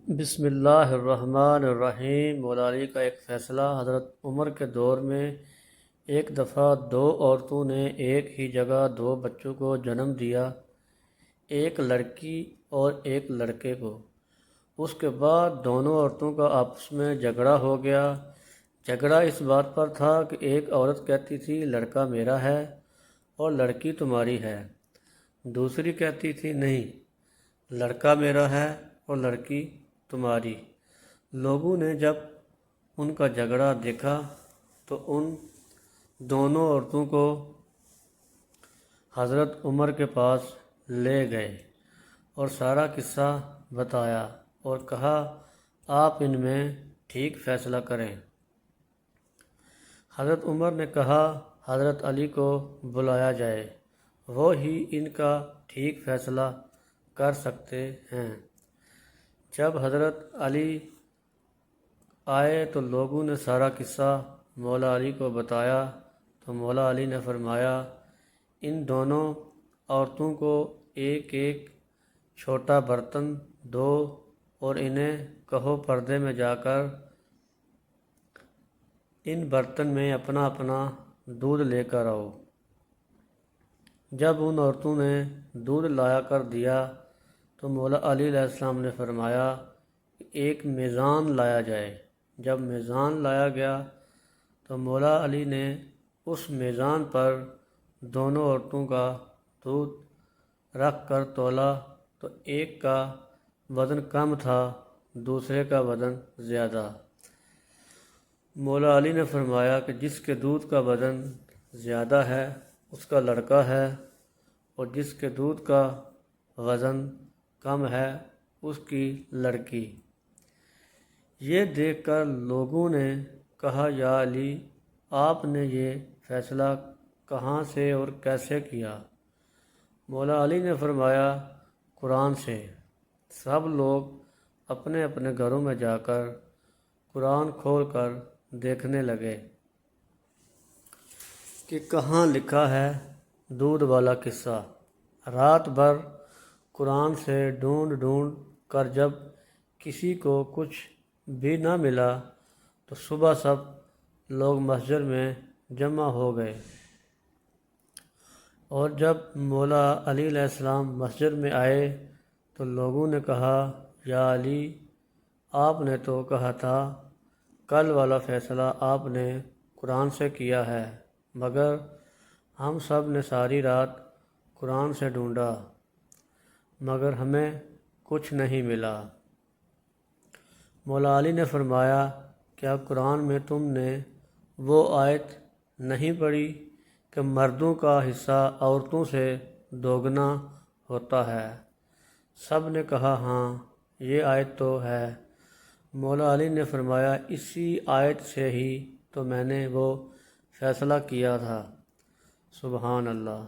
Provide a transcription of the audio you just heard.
بسم اللہ الرحمن الرحیم۔ مولا علی کا ایک فیصلہ۔ حضرت عمر کے دور میں ایک دفعہ دو عورتوں نے ایک ہی جگہ دو بچوں کو جنم دیا، ایک لڑکی اور ایک لڑکے کو۔ اس کے بعد دونوں عورتوں کا آپس میں جھگڑا ہو گیا۔ جھگڑا اس بات پر تھا کہ ایک عورت کہتی تھی لڑکا میرا ہے اور لڑکی تمہاری ہے، دوسری کہتی تھی نہیں، لڑکا میرا ہے اور لڑکی تمہاری۔ لوگوں نے جب ان کا جھگڑا دیکھا تو ان دونوں عورتوں کو حضرت عمر کے پاس لے گئے اور سارا قصہ بتایا اور کہا آپ ان میں ٹھیک فیصلہ کریں۔ حضرت عمر نے کہا حضرت علی کو بلایا جائے، وہ ہی ان کا ٹھیک فیصلہ کر سکتے ہیں۔ جب حضرت علی آئے تو لوگوں نے سارا قصہ مولا علی کو بتایا تو مولا علی نے فرمایا ان دونوں عورتوں کو ایک ایک چھوٹا برتن دو اور انہیں کہو پردے میں جا کر ان برتن میں اپنا اپنا دودھ لے کر آؤ۔ جب ان عورتوں نے دودھ لایا کر دیا تو مولا علی علیہ السلام نے فرمایا کہ ایک میزان لایا جائے۔ جب میزان لایا گیا تو مولا علی نے اس میزان پر دونوں عورتوں کا دودھ رکھ کر تولا تو ایک کا وزن کم تھا، دوسرے کا وزن زیادہ۔ مولا علی نے فرمایا کہ جس کے دودھ کا وزن زیادہ ہے اس کا لڑکا ہے اور جس کے دودھ کا وزن کم ہے اس کی لڑکی۔ یہ دیکھ کر لوگوں نے کہا یا علی آپ نے یہ فیصلہ کہاں سے اور کیسے کیا؟ مولا علی نے فرمایا قرآن سے۔ سب لوگ اپنے اپنے گھروں میں جا کر قرآن کھول کر دیکھنے لگے کہ کہاں لکھا ہے دودھ والا قصہ۔ رات بھر قرآن سے ڈھونڈ ڈھونڈ کر جب کسی کو کچھ بھی نہ ملا تو صبح سب لوگ مسجد میں جمع ہو گئے اور جب مولا علی علیہ السلام مسجد میں آئے تو لوگوں نے کہا یا علی آپ نے تو کہا تھا کل والا فیصلہ آپ نے قرآن سے کیا ہے، مگر ہم سب نے ساری رات قرآن سے ڈھونڈا مگر ہمیں کچھ نہیں ملا۔ مولا علی نے فرمایا کیا قرآن میں تم نے وہ آیت نہیں پڑھی کہ مردوں کا حصہ عورتوں سے دوگنا ہوتا ہے؟ سب نے کہا ہاں یہ آیت تو ہے۔ مولا علی نے فرمایا اسی آیت سے ہی تو میں نے وہ فیصلہ کیا تھا۔ سبحان اللہ۔